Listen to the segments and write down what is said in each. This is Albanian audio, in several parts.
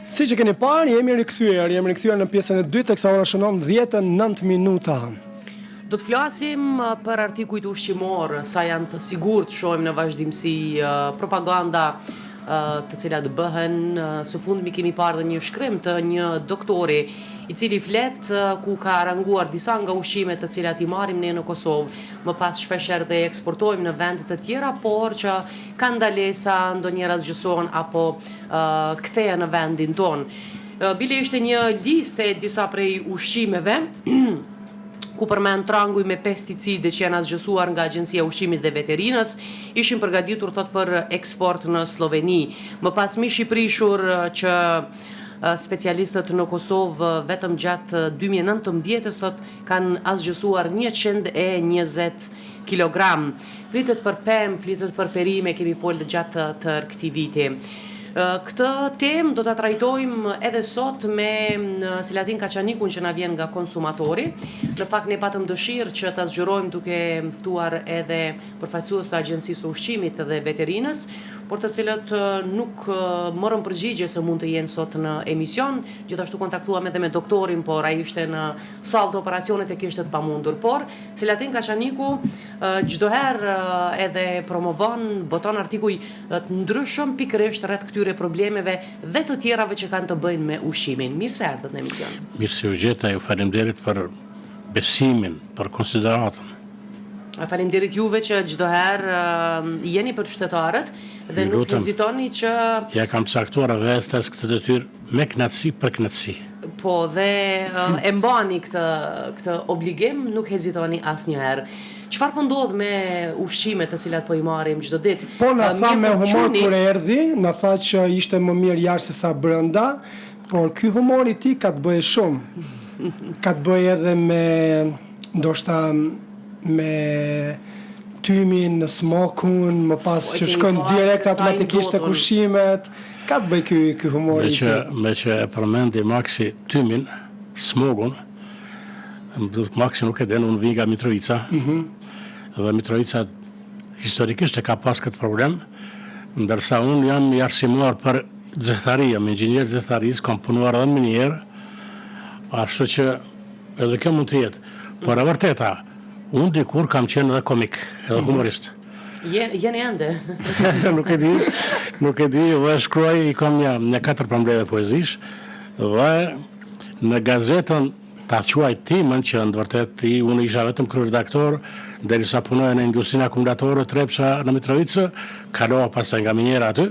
Si që keni parë, jemi rikthyer në pjesën e dytë, teksa ora shënon 10:09 minuta. Do të flasim për artikujt ushqimor, sa janë të sigurt, shohim në vazhdimsi propaganda të cilat bëhen. Së fundmi kemi parë dhe një shkrim të një doktori i cili flet ku ka ranguar disa nga ushqimet të cilat i marrim ne në Kosovë, më pas shpeshherë dhe eksportojmë në vende të tjera, por që kanë ndalesa, ndonjëra zgjësohen apo kthehen në vendin ton. Bile ishte një listë e disa prej ushqimeve ku përmend tranguj me pesticide që janë zgjësuar nga Agjencia e Ushqimit dhe Veterinës, ishin përgatitur thot për eksport në Sloveni. Më pas mishi prishur që specialistët në Kosovë vetëm gjatë 2019 thot kanë asgjësuar 120 kg. Flitet për pemë, flitet për perime, kemi folë gjatë tërë këtij viti. Këtë temë do ta trajtojmë edhe sot me Selatin Kaçanikun që na vjen nga konsumatori. Në fakt ne patëm dëshirë që ta zgjerojmë duke ftuar edhe përfaqësues të Agjencisë së Ushqimit dhe Veterinës, por të cilët nuk morën përgjigje se mund të jenë sot në emision. Gjithashtu kontaktuam edhe me doktorin, por ai ishte në sallë të operacionit e kishte të pamundur. Por Selatin Kaçaniku çdo herë edhe promovon, boton artikuj të ndryshëm pikërisht rreth këtyre problemeve dhe të tjerave që kanë të bëjnë me ushqimin. Mirë se erdhët në emision. Mirë se u gjeta, ju faleminderit për besimin, për konsideratën. Faleminderit juve që çdo herë jeni për qytetarët dhe nuk hezitoni që ja kam caktuar vetes këtë detyrë me kënaqësi për kënaqësi. Po dhe e mbani këtë obligim, nuk hezitoni asnjëherë. Çfarë po ndodh me ushqimet të cilat po i marrim çdo ditë? Po na tha me humor kur erdhi, na tha që ishte më mirë jashtë se sa brenda, por ky humor i tij ka të bëjë shumë. Ka të bëjë edhe me ndoshta me tymin, smokun, më pas që shkon direkt automatikisht tek ushqimet. Ka të bëjë ky humor i tij. Me që e përmendi Maksi tymin, smokun, Maksi nuk e den, unë vi nga Mitrovica. Dhe Mitrovica historikisht e ka pas këtë problem, ndërsa unë jam i arsimuar për zethari, jam inxhinier zethariz, kam punuar edhe më njerë, ashtu që edhe kjo mund të jetë. Por e vërteta, unë dikur kam qenë edhe komik, edhe humorist. Jeni ende. Nuk e di, dhe shkruaj, i kam një 4 pambleve poezish, dhe në gazetën ta quaj timën që në të vërtet unë isha vetëm kryeredaktor, derisa punoja në industrinë akumulatore Trepça në Mitrovicë, kalova pastaj nga minjera aty,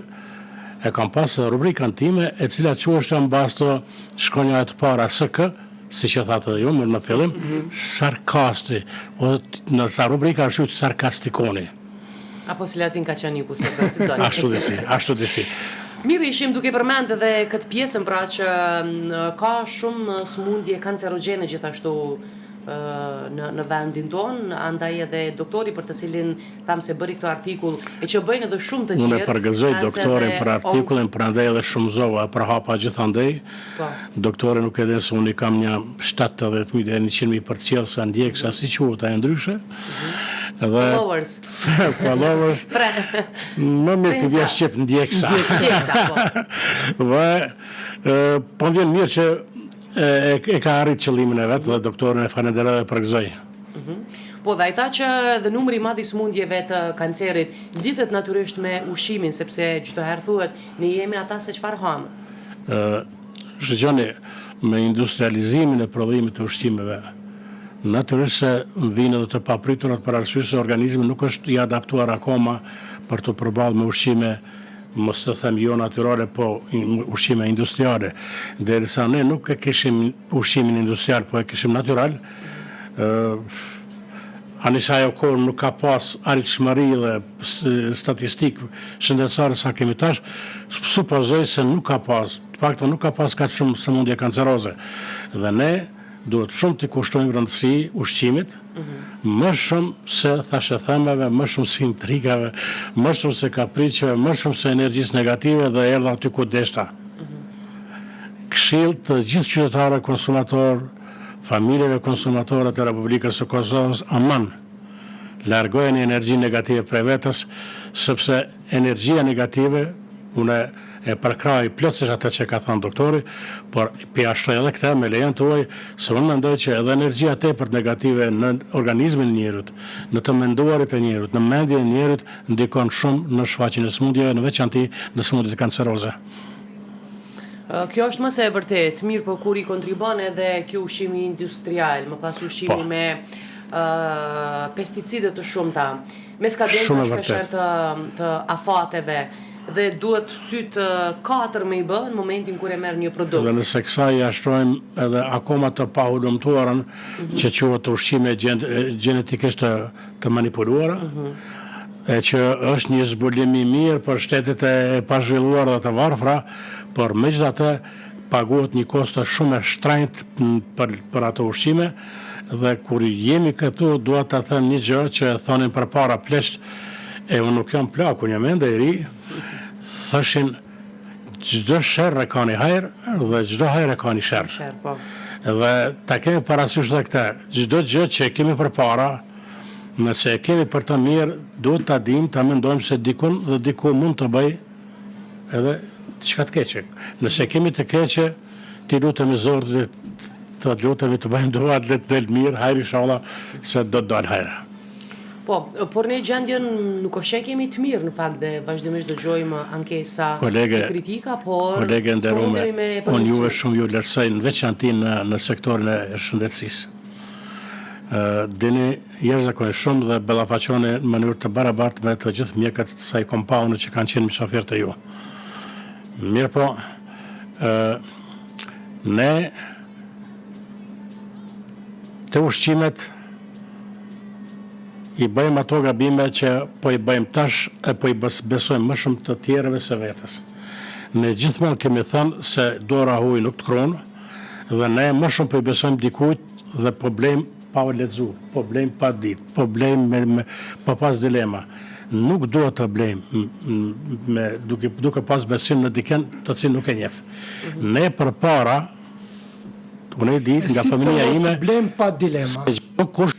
e kam pas rubrikën time e cila quhej mbas të shkronjave të para SK, siç e thatë edhe ju më në fillim, sarkasti, në sa rubrika është sarkastikoni. Apo Selatin Kaçaniku se përsidoni. Ashtu disi. Mirë, ishim duke përmend edhe këtë pjesën pra që ka shumë sëmundje kancerogjene gjithashtu në vendin ton, andaj edhe doktori për të cilin tham se bëri këtë artikull e që bëjnë edhe shumë të tjerë. Unë e përgëzoj doktorin për artikullin, për andaj edhe shumëzova për hapa gjithandej. Doktori nuk e dhe se unë i kam një 70.000 dhe 100.000 për qelë sa ndjekë sa si quhet e ndryshe. Followers. Followers. Më mirë të vja shqip ndjekësa. Dhe po vjen mirë që e ka arrit qëllimin e vetë dhe doktorin e falenderoj dhe përgëzoj. Po dhe ai tha që dhe numri i madh i sëmundjeve të kancerit lidhet natyrisht me ushqimin, sepse çdo herë thuhet ne jemi ata se çfarë ham. Shëgjoni, me industrializimin e prodhimit të ushqimeve, natyrisht se vinë edhe të papriturat për arsye se organizmi nuk është i adaptuar akoma për të përballë me ushqime, mos të them jo natyrale, po ushqime industriale. Derisa ne nuk e kishim ushqimin industrial, po e kishim natyral, anisa ajo kohë nuk ka pas arritshmëri dhe statistikë shëndetësare sa kemi tash, supozoj se nuk ka pas, të paktën nuk ka pas kaq shumë sëmundje kanceroze. Dhe ne duhet shumë të kushtojmë rëndësi ushqimit, më shumë se thashethemeve, më shumë se intrigave, më shumë se kapriqeve, më shumë se energjisë negative dhe erdha aty ku deshta. Këshill të gjithë qytetarëve konsumatorë, familjeve konsumatore të Republikës së Kosovës, aman, largojeni energji negative prej vetës, sepse energjia negative, unë e përkraj plotësisht atë që ka thënë doktori, por pjashtoj edhe këtë me lejen tuaj, se unë mendoj që edhe energjia tepër negative në organizmin e njerit, në të menduarit e njerit, në mendjen e njerit ndikon shumë në shfaqjen e sëmundjeve, në veçanti në sëmundjet kanceroze. Kjo është mëse e vërtet, mirë po kur i kontribon edhe kjo ushqimi industrial, më pas ushqimi me pesticide të shumta, me skadenca shpesher të afateve, dhe duhet sytë 4 me i bë në momentin kur e merr një produkt. Dhe nëse kësaj jashtrojmë edhe akoma të pahudumtuarën që quhet ushqime genetikisht të manipuluara, e që është një zbulim i mirë për shtetet e pazhvilluara dhe të varfra, por megjithatë paguhet një kosto shumë e shtrenjtë për ato ushqime, dhe kur jemi këtu dua ta them një gjë që thonin përpara plesht, e unë nuk jam plak, unë jam ende i ri, thashin çdo sherr e ka një hajër dhe çdo hajër e ka një sherr. Dhe ta kemi parasysh edhe këtë, çdo gjë që kemi përpara, nëse e kemi për të mirë, duhet ta dimë, ta mendojmë se dikun dhe diku mund të bëj edhe diçka të keqe. Nëse kemi të keqe, ti lutemi Zotit, të lutemi të bëjmë dua të del mirë, hajri inshallah se do të dalë hajra. Po, por ne gjendjen nuk është që kemi të mirë në fakt dhe vazhdimisht dëgjojmë ankesa kritika, por kolege nderuame, unë juve shumë ju vlerësoj në veçanti në sektorin e shëndetësisë. Dini jashtëzakonisht shumë dhe ballafaqoni në mënyrë të barabartë me të gjithë mjekët të kësaj kompaune që kanë qenë mysafirë të ju. Mirë po, ne të ushqimet i bëjmë ato gabime që po i bëjmë tash e po i besojmë më shumë të tjerëve se vetës. Ne gjithmonë kemi thënë se dora huaj nuk të kronë, dhe ne më shumë po i besojmë dikujt dhe po blejmë pa u lexuar, po blejmë pa ditë, po blejmë pa pas dilema. Nuk duhet të blejmë duke pas besim në dikën të cilën nuk e njeh. Ne përpara, unë e di nga familja ime, si blejmë pa dilema. Se çdo kush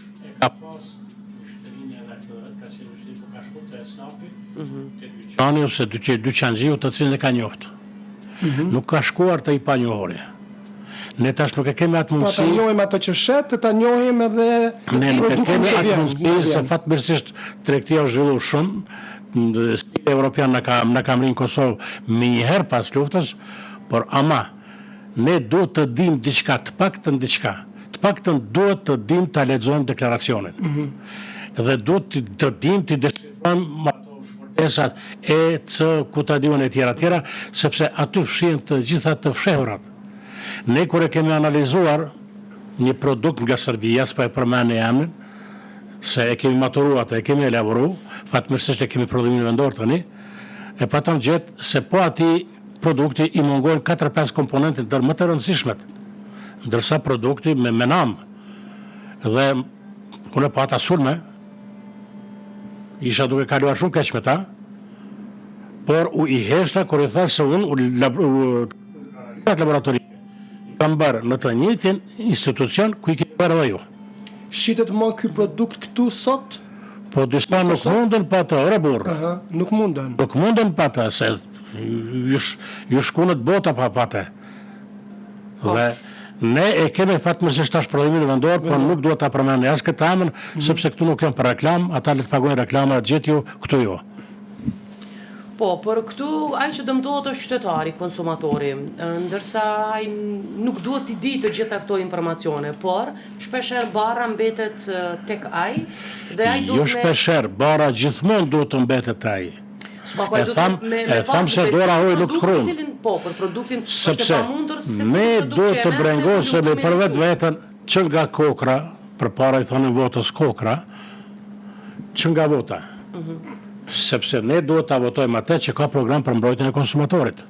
dyqani ose dyqanxhiu të cilin e ka njoftë. Nuk ka shkuar të i pa njohuri. Ne tash nuk e kemi atë mundësi. Po ta njohim ato që shet, ta njohim edhe ne nuk e kemi atë mundësi se fatmirësisht tregtia u zhvillu shumë. Stili evropian na ka mrinë Kosovë më një herë pas luftës, por ama ne duhet të dim diçka, të paktën diçka. Të paktën duhet të dim ta lexojmë deklaracionin. Dhe duhet të dim të dëshirojmë esat C, ku ta diun e tjera, sepse aty fshihen të gjitha të fshehurat. Ne kur e kemi analizuar një produkt nga Serbia, s'po e përmend emrin, se e kemi maturuar, e kemi elaboruar, fatmirësisht e kemi prodhimin vendor tani, e patëm gjetë se po ati produkti i mungojnë 4-5 komponentit dhe më të rëndësishmet, ndërsa produkti me menam, dhe unë pata sulme, isha duke kaluar shumë keq me ta, por u i heshta kur i thash se unë laboratori kam bërë në të njëjtin institucion ku i kemi bërë edhe ju. Shitet më ky produkt këtu sot? Po disa nuk mundën pa të, ore burr. Nuk mundën. Nuk mundën pa të, se ju shkunët bota pa të. Dhe ne e kemi fatmirësisht tash prodhimin vendor, por nuk duhet ta përmendni as këtë emër, sepse këtu nuk janë për reklam, ata le të pagojnë reklama gjetë ju, këtu jo. Po, por këtu ai që dëmtohet është qytetari, konsumatori, ndërsa ai nuk duhet t'i di të gjitha këto informacione, por shpeshherë barra mbetet tek ai dhe ai duhet Jo shpeshherë, barra gjithmonë duhet të mbetet ai. E tham se dora huaj nuk të krunë. Po, për produktin sepse ne duhet të brengosemi për vetveten që nga kokra, përpara i thonin votës kokra, që nga vota. Sepse ne duhet ta votojmë atë që ka program për mbrojtjen e konsumatorit.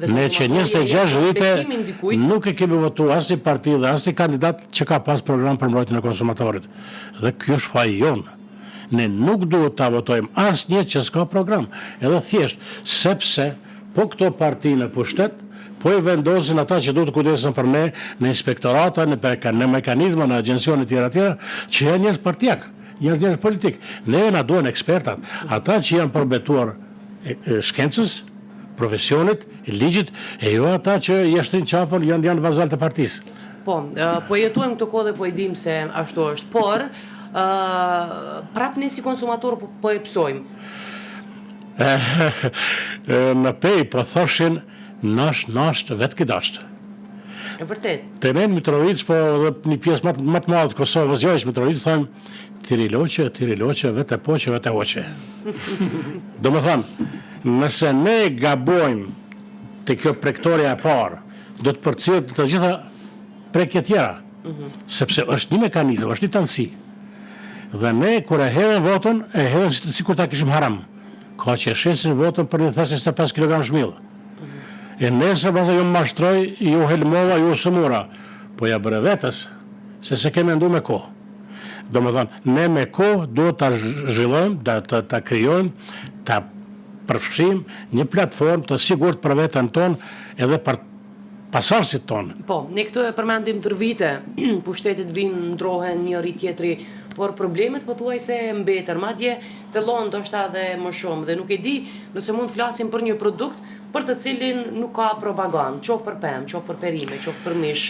Ne që 26 vite nuk e kemi votuar asnjë parti dhe asnjë kandidat që ka pas program për mbrojtjen e konsumatorit. Dhe ky është faji jonë. Ne nuk duhet ta votojmë asnjë që s'ka program, edhe thjesht sepse po këto parti në pushtet, po i vendosin ata që duhet të kujdesen për ne në inspektorata, në mekanizma, në agjencione tjera, që janë njerëz partijak, janë njerëz politik. Ne na duhen ekspertat, ata që janë përbetuar shkencës, profesionit, e ligjit, e jo ata që jashtin qafën janë vazall të partisë. Po jetuem këtë kohë dhe po e dim se ashtu është, por prap ne si konsumator po e psojmë. Në pej po thoshin nasht vetë kidashtë. E vërtet. Të ne në Mitrovic, po dhe një pjesë më të madhe të Kosovës, jo ishë Mitrovic, thojmë tiriloqe, vete poqe, vete hoqe. Do më thamë, nëse ne gabojmë të kjo prektoria e parë, do të përcjellet të gjitha prekje tjera, sepse është një mekanizëm, është një tanësi. Dhe ne, kur e hedhen votën, e hedhen si kur ta kishim haram. Ka që e shesin votën për një thasë 25 kg shmillë. E nesër pas ju mashtroj, ju helmova, ju sëmura. Po ja bërë vetës, se kemi ndu me kohë. Do më thonë, ne me kohë do të zhvillojmë, të kryojmë, të përfshim një platformë të sigurt për vetën tonë edhe për pasarësit tonë. Po, ne këtu e përmendim tër vite, pushtetet vinë, ndrohen njëri tjetri, por problemet pothuaj se mbetër, madje të lonë do shta dhe më shumë, dhe nuk e di nëse mund flasim për një produkt për të cilin nuk ka propagandë, qoftë për pemë, qoftë për perime, qoftë për mish,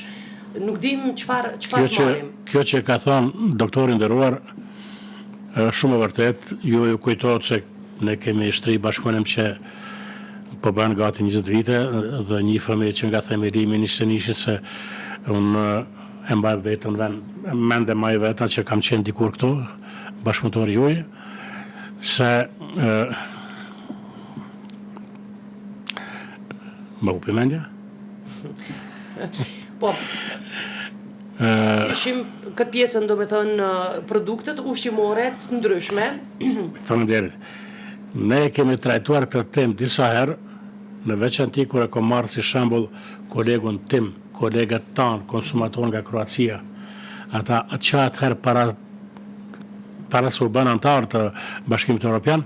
nuk dim çfarë të marrim. Kjo që ka thonë doktori nderuar, shumë e vërtet, ju kujtohet se ne kemi shtri bashkëpunim që po bën gati 20 vite dhe një fëmijë që nga themelimi nishit se unë e mbaj vetën mende maj vetën që kam qenë dikur këtu, bashkëpunëtori juaj, se më upi mendja? Po, ishim këtë pjesën do me thënë produktet ushqimore të ndryshme. Faleminderit. Ne kemi trajtuar këtë temë disa herë, në veçanti kur e kom marrë si shembull kolegun tim, kolegat tanë, konsumator nga Kroacia, ata që atëherë para se u bën antar të Bashkimit Evropian,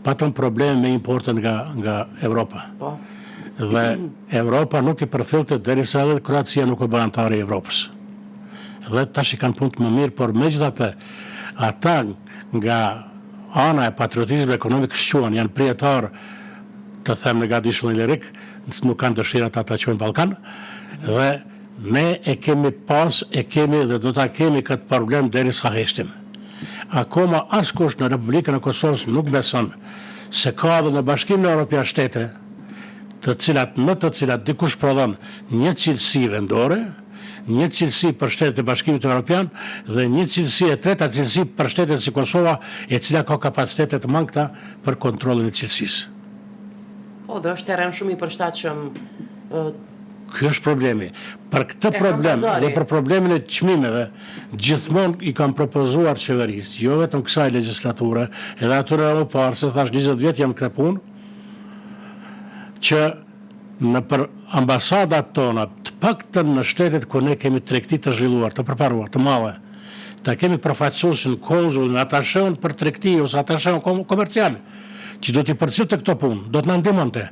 patën probleme me importën nga Evropa. Po. Dhe Evropa nuk i përfillte derisa edhe Kroacia nuk u bën antar i Evropës. Dhe tash i kanë punë të më mirë, por megjithatë ata nga ana e patriotizmit ekonomik shquan, janë prijetar të them në gatishmën lirik, nuk kanë dëshirat ata qojnë Ballkan, dhe ne e kemi dhe do ta kemi këtë problem derisa heshtim. Akoma askush në Republikën e Kosovës nuk beson se ka dhe në Bashkimin Evropian shtete në të cilat dikush prodhon një cilësi vendore, një cilësi për shtetet e Bashkimit Evropian dhe një cilësi e treta cilësi për shtetet si Kosova, e cila ka kapacitetet të mangëta për kontrollin e cilësisë. Po, dhe është teren shumë i përshtatshëm. Ky është problemi. Për këtë problem dhe për problemin e çmimeve, gjithmonë i kam propozuar qeverisë, jo vetëm kësaj legjislature, edhe atyre më parë, se thash 20 vjet jam këtë punë, që në për ambasadat tona, të paktën në shtetet ku ne kemi tregti të zhvilluar, të përparuar, të madhe, ta kemi përfaqësuesin, konzullin, atasheun për tregti ose atasheun komercial, që do t'i përcjellë të këto punë, do t'na ndihmonte,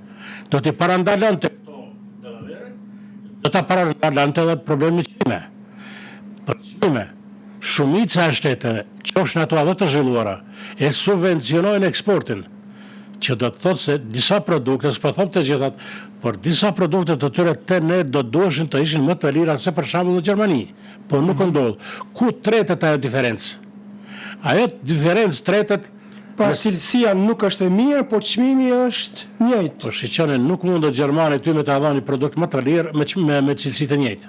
do t'i parandalonte këto dallavere, do t'a parandalonte edhe problemin qime. Për qime, shumica e shteteve, qofshin ato edhe të zhvilluara, e subvencionojnë eksportin, që do të thotë se disa produkte, s'po them të gjithat, por disa produkte të tyre të ne do duheshin të ishin më të lira se për shembull në Gjermani, po nuk ndodh. Ku tretet ajo diferencë? Ajo diferencë tretet. Pra cilësia nuk është e mirë, por çmimi është njëjtë. Po shiqoni, nuk mund të Gjermani ty me të dhënë një produkt më të lirë me cilësi të njëjtë.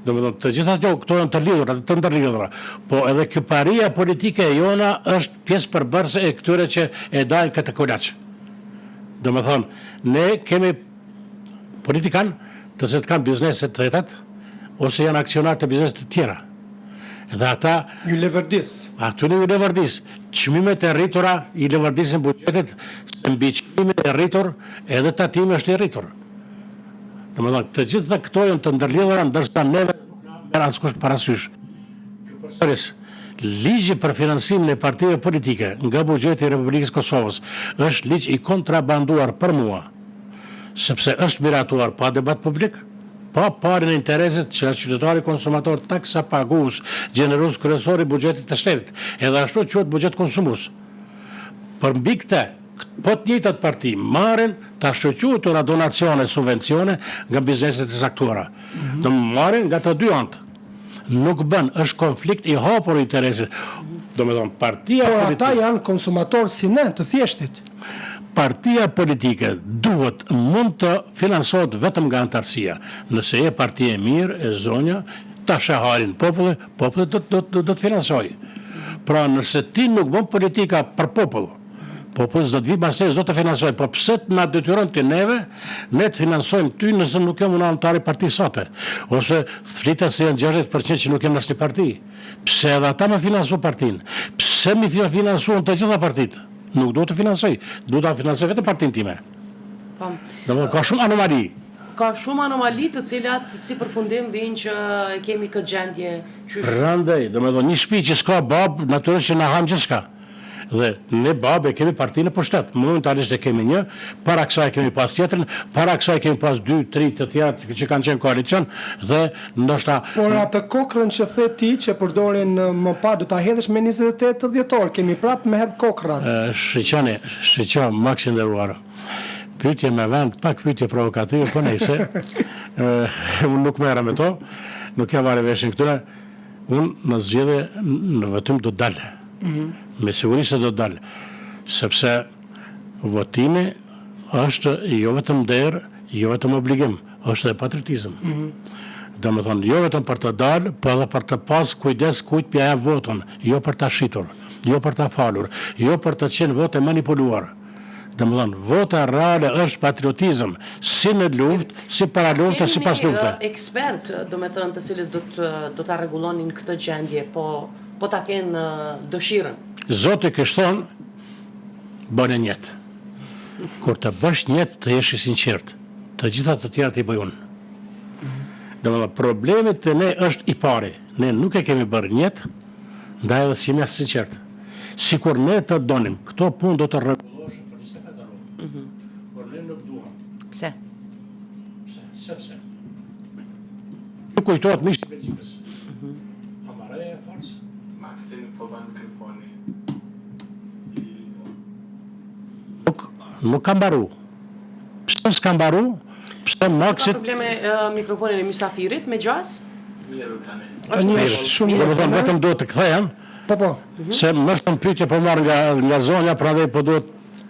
Domethënë të gjitha këto janë të lidhura, të ndërlidhura. Po edhe kjo paria politike e jona është pjesë përbërëse e këtyre që e dajnë këtë kolaç. Domethënë, ne kemi politikan të cilët kanë biznese të tretat ose janë aksionar të biznese të tjera. Dhe ata ju levërdis. Aty ju levërdis. Çmimet e rritura i levërdisin buxhetet, se mbi çmimin e rritur edhe tatimi është i rritur. Domethënë, të gjitha këto janë të ndërlidhura, ndërsa neve merr askush parasysh. Përsëris, ligji për financimin e partive politike nga buxheti i Republikës Kosovës është ligj i kontrabanduar për mua, sepse është miratuar pa debat publik, pa parën e interesit që është qytetari konsumator taksa pagues, gjenerues kryesor i buxhetit të shtetit, edhe ashtu quhet buxhet konsumus. Për mbi këtë, po të njëjtat parti marrin ta shoqëtojnë donacione, subvencione nga bizneset e saktuara. Do marrin nga të dy anët. Nuk bën, është konflikt i hapur i interesit. Do me thonë, partia Por politike... ata janë konsumatorë si ne, të thjeshtit. Partia politike mund të finansohet vetëm nga antarësia. Nëse e partia e mirë, e zonja, ta shaharin populli do të finansoj. Pra nëse ti nuk bën politika për populli s'do të vi pas teje, s'do të finansoj, po pse të na detyron ti neve, ne të finansojmë ty nëse nuk jam unë antar i partisë sate, ose flitet se janë 60% që nuk jam asnjë parti. Pse edhe ata më finansu partinë? Pse mi finansuan të gjitha partitë? Nuk do të finansoj, do ta finansoj vetëm partinë time. Domethënë ka shumë anomali. Ka shumë anomali të cilat si përfundim vinë që kemi këtë gjendje që Prandaj, domethënë një shtëpi që s'ka bab, natyrisht që na ham gjithçka. Dhe ne babë kemi partinë në pushtet. Momentalisht e kemi një, para kësaj kemi pas tjetrën, para kësaj kemi pas 2-3 të tjerë që kanë qenë koalicion dhe ndoshta Por atë kokrën që the ti që përdorin më parë do ta hedhësh me 28 dhjetor, kemi prapë me hedh kokrat. Shqeqa Maksi nderuar. Pyetje me vend, pak pyetje provokative, po nejse. Unë nuk merrem me to, nuk jam marrë veshin këtyre. Unë në zgjedhje në votim do të dalë. Me siguri se do të dalë. Sepse votimi është jo vetëm derë, jo vetëm obligim, është edhe patriotizëm. Do me thonë, jo vetëm për të dalë, po edhe për të pas kujdes kujt pja e votën, jo për të shitur, jo për të falur, jo për të qenë vote manipuluar. Do me thonë, vota reale është patriotizëm, si në luftë, si para luftë, si pas luftë. Kemi ekspert, do me thënë, të cilët do ta rregullonin këtë gjendje, po ta kenë dëshirën. Zoti kështon, bënë njetë. Kur të bësh njetë, të jesh i sinqert. Të gjitha të tjera të i bëjun. Dhe problemit të ne është i pari. Ne nuk e kemi bërë njetë, ndaj edhe si jemi as sinqert. Sikur ne të donim, këto punë do të rregullohen për 24 orë. Por ne nuk duam. Pse? Sepse. Nuk kujtohet mishë i Belgjikës. Amareja e forës. Maksim po ban mikrofoni. Nuk kam mbaru. Pse s'kam mbaru? Pse Maksi... Ka probleme mikrofonin e mysafirit me gjas? Mirë tani. Është shumë Do me thonë, vetëm duhet të kthehem, Po. se më shumë pyetje po marr nga zonja, prandaj po duhet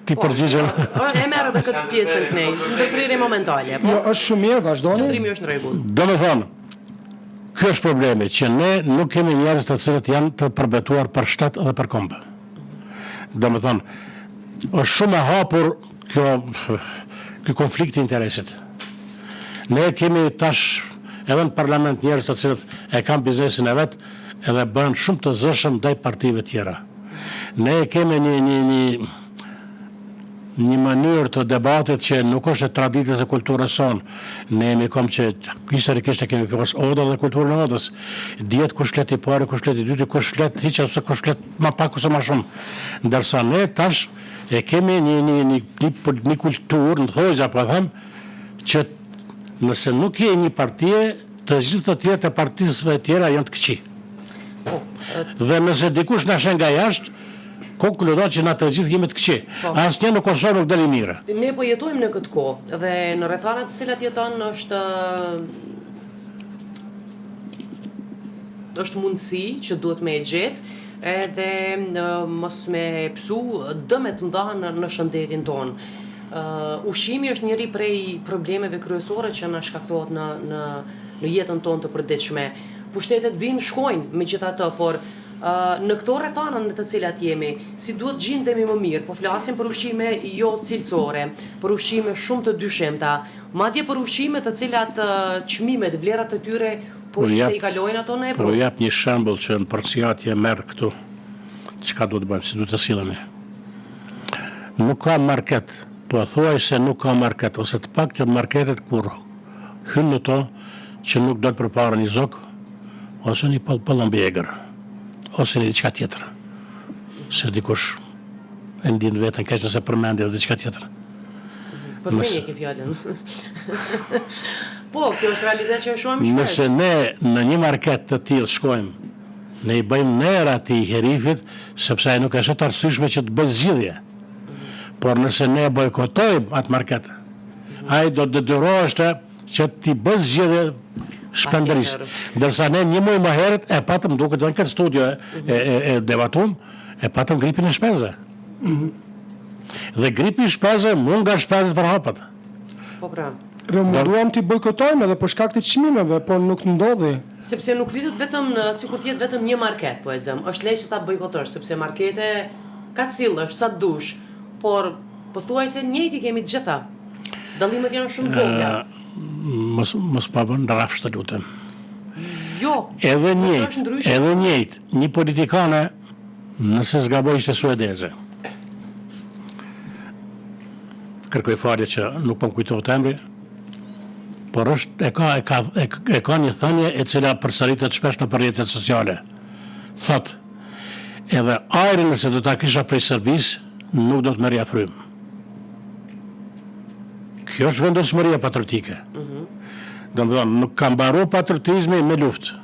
ti përgjigjem. E merr edhe këtë pjesën kënej, ndërprirje momentale, po? Jo, është shumë mirë, vazhdoni. Qëndrimi është në rregull. Do me thonë, kjo është problemi, që ne nuk kemi njerëz të cilët janë të përbetuar për shtet dhe për kombë. Do me thonë, është shumë e hapur ky konflikt i interesit. Ne kemi tash edhe në parlament njerëz të cilët e kanë biznesin e vet edhe bën shumë të zëshëm ndaj partive tjera. Ne kemi një mënyrë të debatit që nuk është e traditës e kulturës sonë. Ne jemi kom që historikisht e kemi pas oda dhe kulturën e odës. Dihet kush flet i parë, kush flet i dytë, kush flet hiç ose kush flet më pak ose më shumë. Ndërsa ne tash e kemi një kulturë, në thojza po them, që nëse nuk je një partie, të gjithë të tjerë të partisëve tjera janë të këqi. Dhe nëse dikush na shen nga jashtë, konkludon që na të gjithë jemi të këqi. Asnjë në Kosovë nuk dali mirë. Ne po jetojmë në këtë kohë dhe në rrethanat të cilat jeton është mundësi që duhet me e gjetë edhe mos me psu dëmet mëdha në shëndetin tonë. Ushqimi është njëri prej problemeve kryesore që na shkaktohet në jetën tonë të përditshme. Pushtetet vinë shkojnë megjithatë, por në këto rrethana në të cilat jemi, si duhet gjendemi më mirë, po flasim për ushqime jo cilësore, për ushqime shumë të dyshimta, madje për ushqime të cilat çmimet, vlerat e tyre po i kalojnë ato në Evropë. Po jap një shembull që në përciatje merr këtu. Çka duhet bëjmë, si duhet të sillemi? Nuk ka market, po thuaj se nuk ka market, ose të paktën marketet kur hyn në to që nuk do të përpara një zok, ose një pëllambjegër, ose një diçka tjetër. Se dikush e ndjen veten keq nëse përmendje dhe diçka tjetër. Përmendje ke fjalën. Po, kjo është realitet që e shohim shpesh. Nëse ne në një market të tillë shkojmë, ne i bëjmë ner atij herifit, sepse ai nuk është të arsyeshme që të bëjë zgjidhje. Por nëse ne bojkotojmë atë market, ai do të detyrohesh që ti bësh zgjedhje shpendërisë. Ndërsa ne një muaj më herët e patëm duke të në këtë studio e debatum, e patëm gripin e shpezve. Dhe gripi i shpezve mund nga shpezet për hapat. Po pra. Dhe munduam t'i bojkotojmë edhe për shkak të çmimeve, por nuk ndodhi. Sepse nuk rritet vetëm sikur të jetë vetëm një market, po e them. Është lehtësi ta bojkotosh, sepse markete ka cilësh sa dush, por pothuajse njëjti kemi të gjitha. Dallimet janë shumë vogla. Mos pa bën rrafsh të lutem. Jo. Edhe njëjtë, një politikane nëse zgaboj ishte suedeze. Kërkoj falje që nuk po më kujtohet emri, por është e ka një thënie e cila përsëritet shpesh në rrjetet sociale. Thot, edhe ajri nëse do ta kisha prej Serbisë, nuk do të merrja frym. Kjo është vendosmëria patriotike. Domethënë, nuk ka mbaruar patriotizmi me luftë.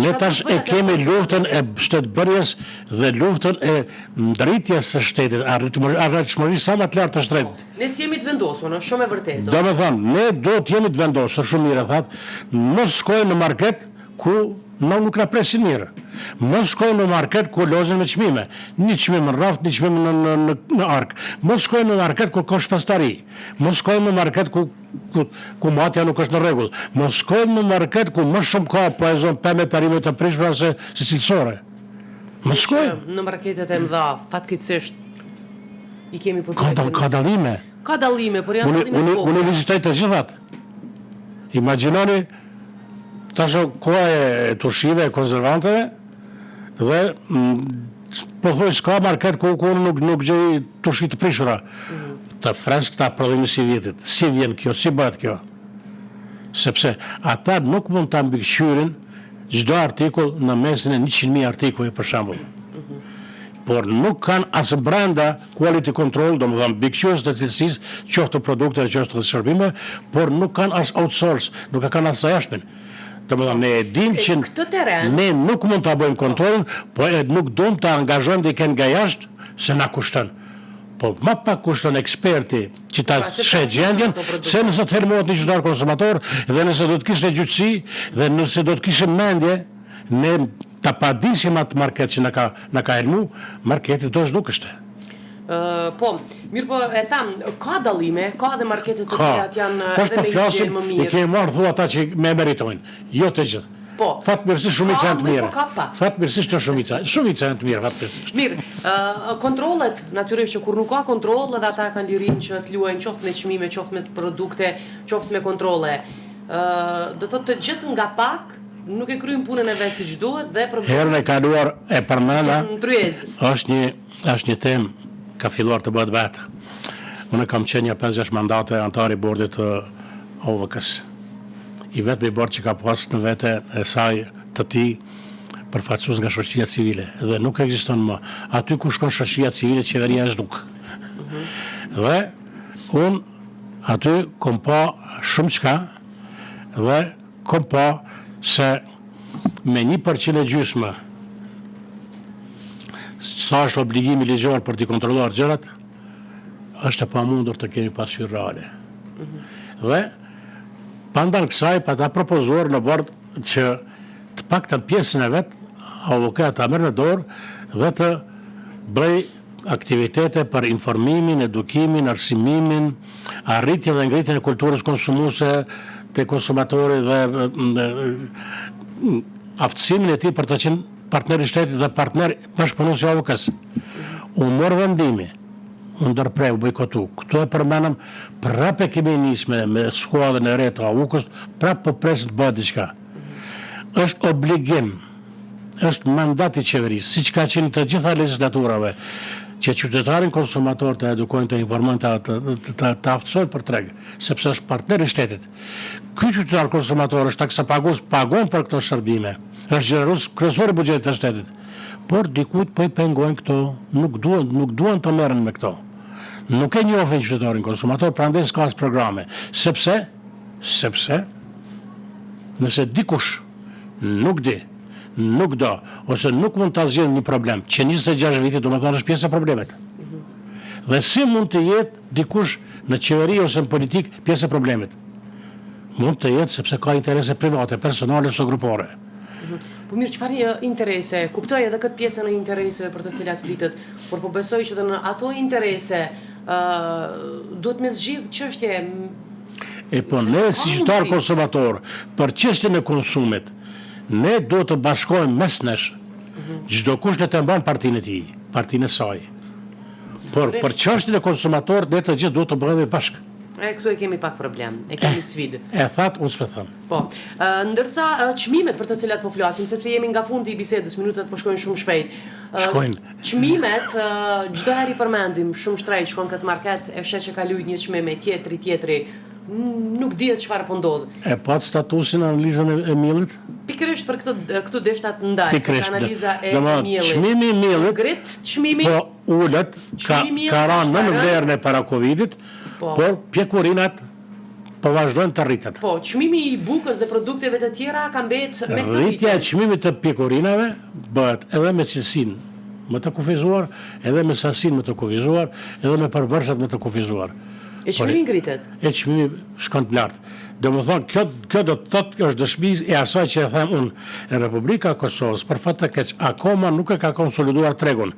Ne tash e kemi luftën e shtetbërjes dhe luftën e ndritjes së shtetit, arritshmërisë sa më të lartë të shtetit. Ne si jemi të vendosur, është shumë e vërtetë. Domethënë, ne duhet të jemi të vendosur, shumë mirë thatë, mos shkojmë në market ku nuk na presin mirë. Mos shkojmë në market ku lozën me çmime. Një çmim në rraft, një çmim në ark. Mos shkojmë në market ku ka shpastari. Mos shkojmë në market ku matja nuk është në rregull. Mos shkojmë në market ku më shumë ka poezon pemë perime të prishura se cilësore. Mos shkojmë në marketet e mëdha, fatkeqësisht i kemi pothuajse. Ka dallime. Ka dallime, por janë dallime të vogla. Unë vizitoj të gjithat. Imagjinoni tash koha e tushive e konservanteve dhe pothuaj s'ka market ku nuk gjej tushi të prishura. Të fresk ta prodhimi si vjetit. Si vjen kjo, si bëhet kjo? Sepse ata nuk mund ta mbikëqyrin çdo artikull në mesin e 100.000 artikujve për shembull. Por nuk kanë as brenda quality control, domethënë mbikëqyrës të cilësisë, qoftë produkte, qoftë të shërbime, por nuk kanë as outsource, nuk e kanë as jashtën. Domethënë ne e dim që ne nuk mund ta bëjmë kontrollin, po nuk duam ta angazhojmë dikën nga jashtë se na kushton. Po më pak kushton eksperti që ta sheh gjendjen, se nëse të helmohet një qytetar konsumator dhe nëse do të kishte gjyqësi dhe nëse do të kishte mendje, ne ta padisim atë market që na ka helmu, marketi do nuk është. Po, mirë po e tham, ka dallime, ka dhe marketet të cilat janë edhe me higienë më mirë. I kemi marrë thua ata që me meritojnë, jo të gjithë. Po. Fatmirësisht shumica janë të mira. Ka. Fatmirësisht shumica janë të mira, fatmirësisht. Mirë, kontrollet, natyrisht që kur nuk ka kontroll, edhe ata kanë lirinë që të luajnë qoftë me çmime, qoftë me produkte, qoftë me kontrolle. Do thotë të gjithë nga pak nuk e kryjnë punën e vet siç duhet dhe problemi. Herën e kaluar e përmenda. Është një temë ka filluar të bëhet vetë. Unë kam qenë një 5-6 mandate antari i bordit të OVK-s. I vetmi bord që ka pas në vete e saj të tij përfaqësues nga shoqëria civile dhe nuk ekziston më. Aty ku shkon shoqëria civile, qeveria është nuk. Dhe unë aty kom pa shumë çka dhe kom pa se me 1% e gjysmë sa është obligimi ligjor për t'i kontrolluar gjërat, është e pamundur të kemi pasqyrë reale. Dhe pandan kësaj pa ta propozuar në bord që të paktën pjesën e vet avokat ta merr në dorë dhe të bëj aktivitete për informimin, edukimin, arsimimin, arritjen dhe ngritjen e kulturës konsumuese te konsumatori dhe aftësimin e tij për të qenë partner i shtetit dhe partner bashkëpunues i AVK-s. U mor vendimi, u ndërpreu, bojkotu. Këtu e përmenëm, prapë kemi nisme me skuadrën e re të AVK-s, prapë po presin të bëhet diçka. Është obligim, është mandat i qeverisë, siç ka qenë të gjitha legjislaturave, që qytetarin konsumator të edukojnë, të informojnë, të aftësojnë për treg, sepse është partner i shtetit. Ky qytetar konsumator është taksapagues, pagon për këto shërbime. Është gjenerus kryesor i buxhetit të shtetit. Por dikujt po i pengojnë këto, nuk duan të merren me këto. Nuk e njohin qytetarin konsumator, prandaj s'ka as programe. Sepse nëse dikush nuk di, nuk do, ose nuk mund të zgjidhë një problem, që 26 vite do më thonë është pjesë e problemet. Dhe si mund të jetë dikush në qeveri ose në politik pjesë e problemit? Mund të jetë sepse ka interese private, personale ose grupore. Po mirë, çfarë interese? Kuptoj edhe këtë pjesën e intereseve për të cilat flitet, por po besoj që edhe në ato interese duhet me zgjidh çështje. E po ne si qytetar konsumator, për çështjen e konsumit, ne duhet të bashkohemi mes nesh. Çdo kush le të mban partinë e tij, partinë e saj. Por për çështjen e konsumatorit ne të gjithë duhet të bëhemi bashkë. Këtu e kemi pak problem, e kemi sfidë. E that, unë s'pe them. Po, ndërsa çmimet për të cilat po flasim, sepse jemi nga fundi i bisedës, minutat po shkojnë shumë shpejt. Shkojnë. Çmimet, çdo herë i përmendim, shumë shtrejt shkon këtë market, e fshet që ka lujt një çmim me tjetri, nuk dihet çfarë po ndodh. E pat statusin analizën e miellit? Pikërisht për këtu deshta të ndaj, Pikërisht. analiza e miellit. Çmimi i miellit, Grit, çmimi. po ulet, ka rënë në vlerën e para Covidit, por pjekurinat po vazhdojnë të rriten. Po, çmimi i bukës dhe produkteve të tjera ka mbet me këtë Rritja e çmimit të pjekurinave bëhet edhe me cilësinë më të kufizuar, edhe me sasinë më të kufizuar, edhe me përbërësat më të kufizuar. E çmimi ngritet. E çmimi shkon të lartë. Domethënë kjo do të thotë që është dëshmi e asaj që e them unë. Në Republika e Kosovës për fat të keq akoma nuk e ka konsoliduar tregun.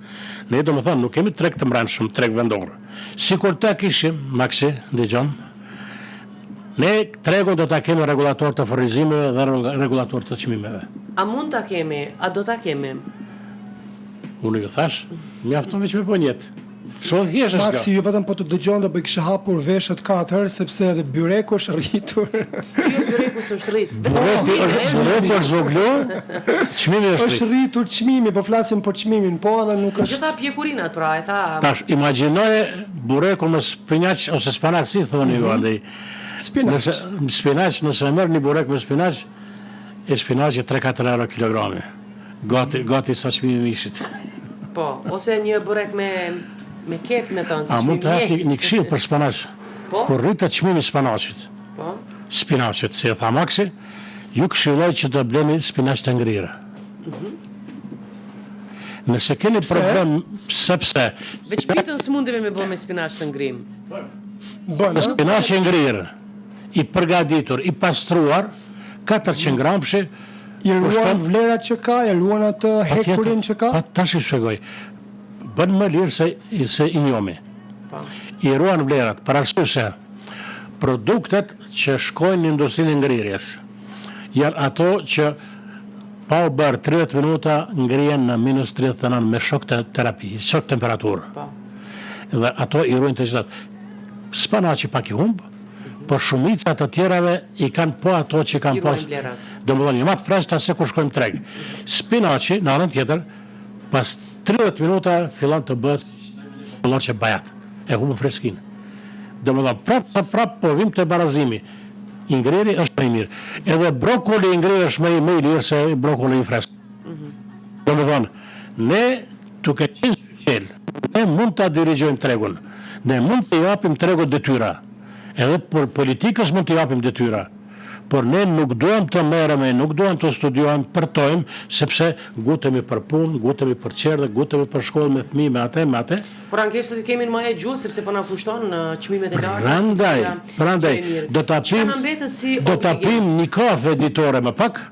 Ne domethënë nuk kemi treg të mbrëmshëm, treg vendor. Sikur ta kishim, Maksi, dëgjon. Ne tregun do ta kemi rregullator të furnizimeve dhe rregullator të çmimeve. A mund ta kemi? A do ta kemi? Unë ju thash, mjafton veç me ponjet. Shumë thjesht është Maksi, ju vetëm po të dëgjon do bëj kishe hapur veshët 4 sepse edhe byreku është rritur. Jo, byreku s'është rrit. Bureti është zvoglu, çmimi është Është rritur çmimi, po flasim për çmimin, po edhe nuk është. Gjitha pjekurinat, pra, e tha. Tash, imagjinoje burekun me spinaq ose spanac, si thoni ju andaj. Spinaq. Nëse merr një burek me spinaq, e spinaqi 3-4 euro kilogrami. Gati sa çmimi i mishit. Po, ose një burek me kep me tonë. A mund të hapi një këshill për spanac? Po? Kur rritet çmimi i spanacit. Po. Spinaqit, si e tha Maksi, ju këshilloj që të bleni spinaq të ngrirë. Nëse keni problem, sepse Veç pitën s'mundemi me bë me spinaq të ngrim. Bën, spinaqi i ngrirë, i përgatitur, i pastruar, 400 gramshi, i ruan vlerat që ka, i ruan atë hekurin që ka. Pa tash i shpjegoj. Bën më lirë se i njomi. I ruan vlerat, për arsye se produktet që shkojnë në industrinë e ngrirjes janë ato që pa u bërë 30 minuta ngrihen në minus 39 me shok të terapi, shok temperaturë. Po. Dhe ato i ruajnë të gjithat. Spanaci pak i humb, por shumica të tjerave i kanë po ato që kanë I ruajnë vlerat. Domethënë, një matë freskët se kur shkojmë treg. Spinaci, në anën tjetër, pas 30 minuta fillon të bëhet që bajat. E humbën freskinë. Domethënë, prap po vim të barazimi. I ngriri është më i mirë. Edhe brokoli i ngriri është më i lirë se brokoli i freskët. Domethënë, ne duke qenë suqel, ne mund ta dirigjojmë tregun. Ne mund të japim tregut detyra. Edhe për politikës mund të japim detyra. Por ne nuk duam të merremi, nuk duam të studiojmë, përtojmë, sepse gutemi për punë, gutemi për qerdhe, gutemi për shkollë me fëmijë, me atë. Por ankesat i kemi në majë gjuhë, sepse po na kushton çmimet e larta. Prandaj, do ta pim një kafe ditore më pak,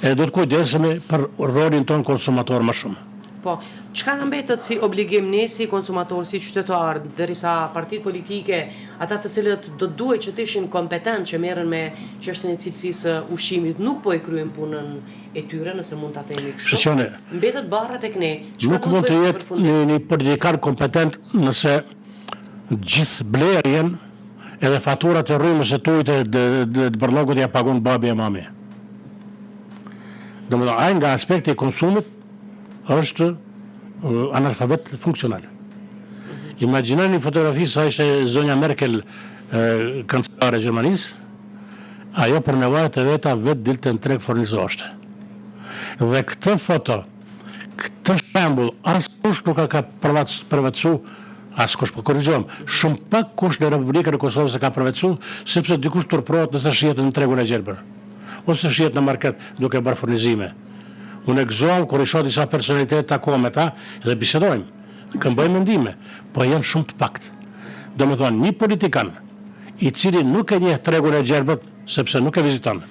e do të kujdesemi për rolin ton konsumator më shumë. Po, çka na mbetet si obligim ne si konsumator, si qytetar, derisa partitë politike, ata të cilët do duhet që të ishin kompetent që merren me çështjen e cilësisë ushqimit, nuk po e kryejnë punën e tyre, nëse mund ta themi kështu. Shqone, mbetet barra tek ne. Nuk mund të jetë një politikar kompetent nëse gjithë blerjen edhe faturat e rrymës e tujt e bërllogut ja pagon babi e mami. Domethënë, ai nga aspekti i konsumit është analfabet funksional. Imagjinoni një fotografi sa ishte zonja Merkel, kancelare e Gjermanisë, ajo për nevojat e veta vetë dilte në treg furnizoheshte. Dhe këtë foto, këtë shembull, askush nuk ka përvetësu, askush po korrigjojmë, shumë pak kush në Republikën e Kosovës e ka përvetësu, sepse dikush turprohet nëse shihet në tregun e gjelbër, ose shihet në market duke bërë furnizime. Unë e gëzohem kur i shoh disa personalitet takoj me ta dhe bisedojmë. këmboj mendime, po janë shumë të pakt. Do me thonë, një politikan, i cili nuk e njeh tregun e gjerbët, sepse nuk e viziton,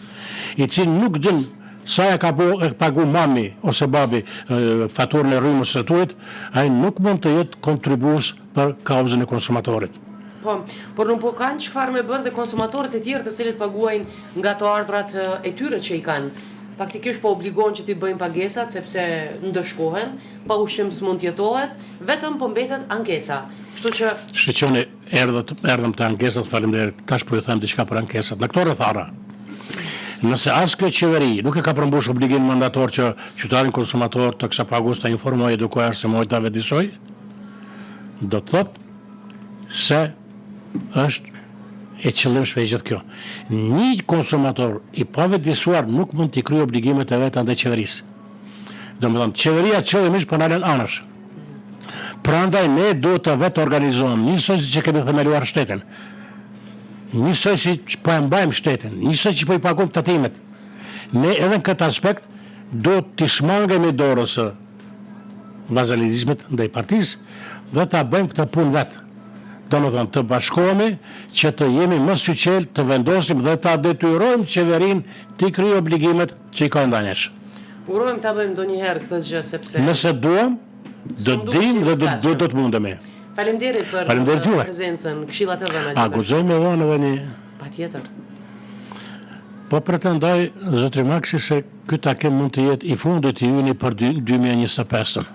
i cili nuk din sa e ka pagu mami ose babi faturën e rrymës së tuajt, ai nuk mund të jetë kontribues për kauzën e konsumatorit. Po, por nuk po kanë çfarë me bërë dhe konsumatorët e tjerë të cilët paguajnë nga të ardhurat e tyre që i kanë. Faktikisht po obligohen që t'i bëjnë pagesat sepse ndëshkohen, pa ushqim s'mund t'jetohet, vetëm po mbetet ankesa. Kështu që Shqeqoni, erdhëm të ankesat, faleminderit, tash po ju them diçka për ankesat. Në këto rrethana, nëse as kjo qeveri nuk e ka përmbush obligimin mandator që qytetarin konsumator të kësa pagus të informoj, edukoj, arsimoj, të vetëdijsoj, do të thotë se është e qëllimshme e gjithë kjo. Një konsumator i pavetëdijsuar nuk mund t'i kryejë obligimet e veta ndaj qeverisë. Do me thonë, qeveria qëllimisht po na lën anësh. Prandaj ne duhet të vetë organizohemi, njësoj si që kemi themeluar shtetin, njësoj si që po e mbajmë shtetin, njësoj që po i pagojmë tatimet. Ne edhe në këtë aspekt duhet të shmangemi dorës së vazalidizmit ndaj partisë dhe ta bëjmë këtë punë vetë. Do me thonë, të bashkohemi që të jemi më suqel, të vendosim dhe ta detyrojmë qeverin të kryejë obligimet që i ka ndanjesh. urojmë ta bëjmë ndonjëherë këtë gjë sepse Nëse duam, do të dim dhe do të mundemi. Faleminderit për Faleminderit juve. prezencën, këshillat e dhëna. A guxoj me dhënë edhe një. Patjetër. Po pretendoj, zotri Maksi, se ky takim mund të jetë i fundit i yni për 2025.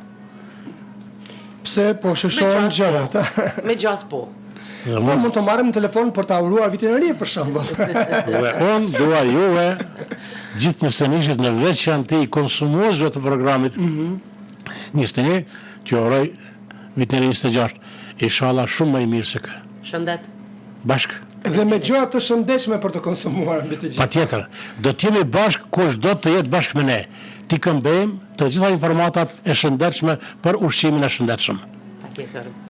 Pse po shëshohen gjërat. Me gjas po. Dhe Po mund të marrim në telefon për ta uruar vitin e ri për shembull. unë dua juve, gjithë njëstënishit në veçanti i konsumuesve të programit, njëstëni, t'ju uroj vitin e 26. Inshallah shumë më i mirë se kë. Shëndet. Bashkë. Dhe me gjëra të shëndetshme për të konsumuar mbi të gjithë. Patjetër, do të jemi bashkë kush do të jetë bashkë me ne. Ti këmbejmë të gjitha informatat e shëndetshme për ushqimin e shëndetshëm. Patjetër.